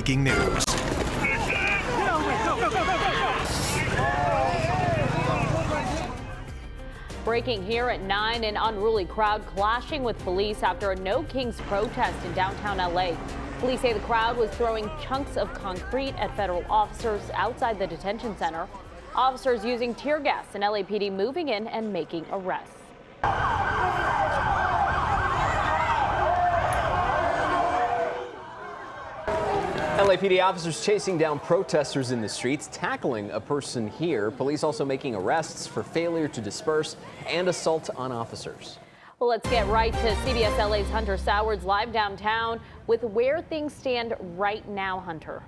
breaking news. Breaking here at 9, an unruly crowd clashing with police after a No Kings protest in downtown LA. Police say the crowd was throwing chunks of concrete at federal officers outside the detention center. Officers using tear gas and LAPD moving in and making arrests. LAPD officers chasing down protesters in the streets, tackling a person here. Police also making arrests for failure to disperse and assault on officers. Well, let's get right to CBS LA's Hunter Sowards live downtown with where things stand right now, Hunter.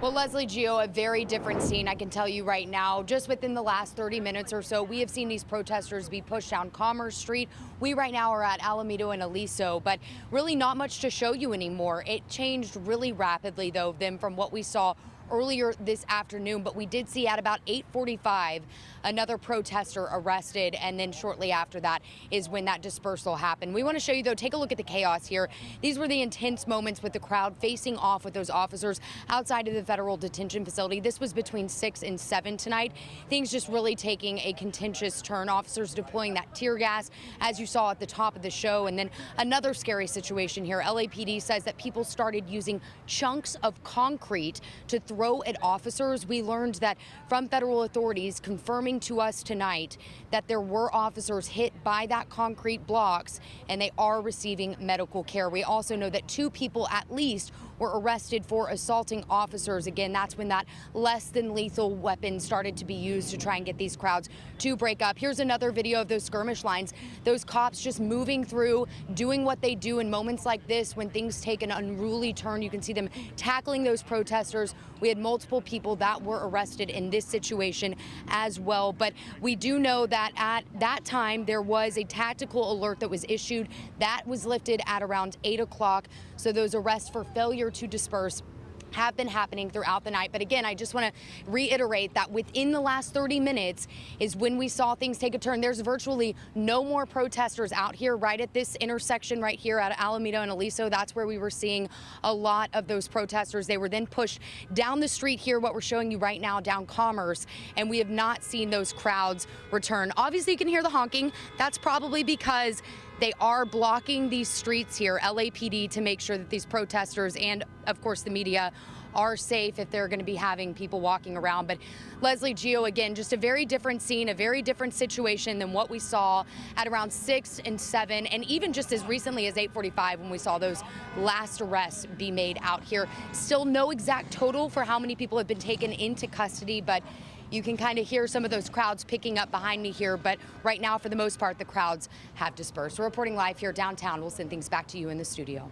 Well, Leslie, Gio, a very different scene, I can tell you right now. Just within the last 30 minutes or so, we have seen these protesters be pushed down Commerce Street. We right now are at Alameda and Aliso, but really not much to show you anymore. It changed really rapidly, though, from what we saw earlier this afternoon, but we did see at about 8:45 another protester arrested, and then shortly after that is when that dispersal happened. We want to show you, though, take a look at the chaos here. These were the intense moments with the crowd facing off with those officers outside of the federal detention facility. This was between 6 and 7 tonight. Things just really taking a contentious turn. Officers deploying that tear gas, as you saw at the top of the show. And then another scary situation here. LAPD says that people started using chunks of concrete to throw at officers. We learned that from federal authorities confirming to us tonight that there were officers hit by that concrete blocks and they are receiving medical care. We also know that 2 people at least were arrested for assaulting officers. Again, that's when that less than lethal weapon started to be used to try and get these crowds to break up. Here's another video of those skirmish lines, those cops just moving through, doing what they do in moments like this when things take an unruly turn. You can see them tackling those protesters. We had multiple people that were arrested in this situation as well. But we do know that at that time there was a tactical alert that was issued that was lifted at around 8 o'clock. So those arrests for failure to disperse have been happening throughout the night. But again, I just want to reiterate that within the last 30 minutes is when we saw things take a turn. There's virtually no more protesters out here right at this intersection right here at Alameda and Aliso. That's where we were seeing a lot of those protesters. They were then pushed down the street here, what we're showing you right now, down Commerce, and we have not seen those crowds return. Obviously, you can hear the honking. That's probably because they are blocking these streets here, LAPD, to make sure that these protesters and, of course, the media are safe if they're going to be having people walking around. But Leslie, Gio, again, just a very different scene, a very different situation than what we saw at around 6 and 7, and even just as recently as 8:45 when we saw those last arrests be made out here. Still no exact total for how many people have been taken into custody, but you can kind of hear some of those crowds picking up behind me here. But right now, for the most part, the crowds have dispersed. We're reporting live here downtown. We'll send things back to you in the studio.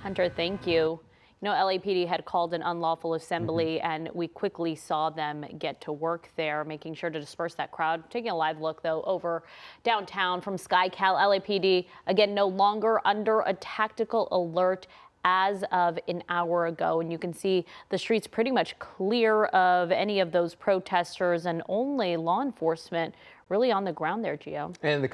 Hunter, thank you. You know, LAPD had called an unlawful assembly, and we quickly saw them get to work there, making sure to disperse that crowd. Taking a live look, though, over downtown from SkyCal. LAPD, again, no longer under a tactical alert as of an hour ago, and you can see the streets pretty much clear of any of those protesters and only law enforcement really on the ground there, Gio. And the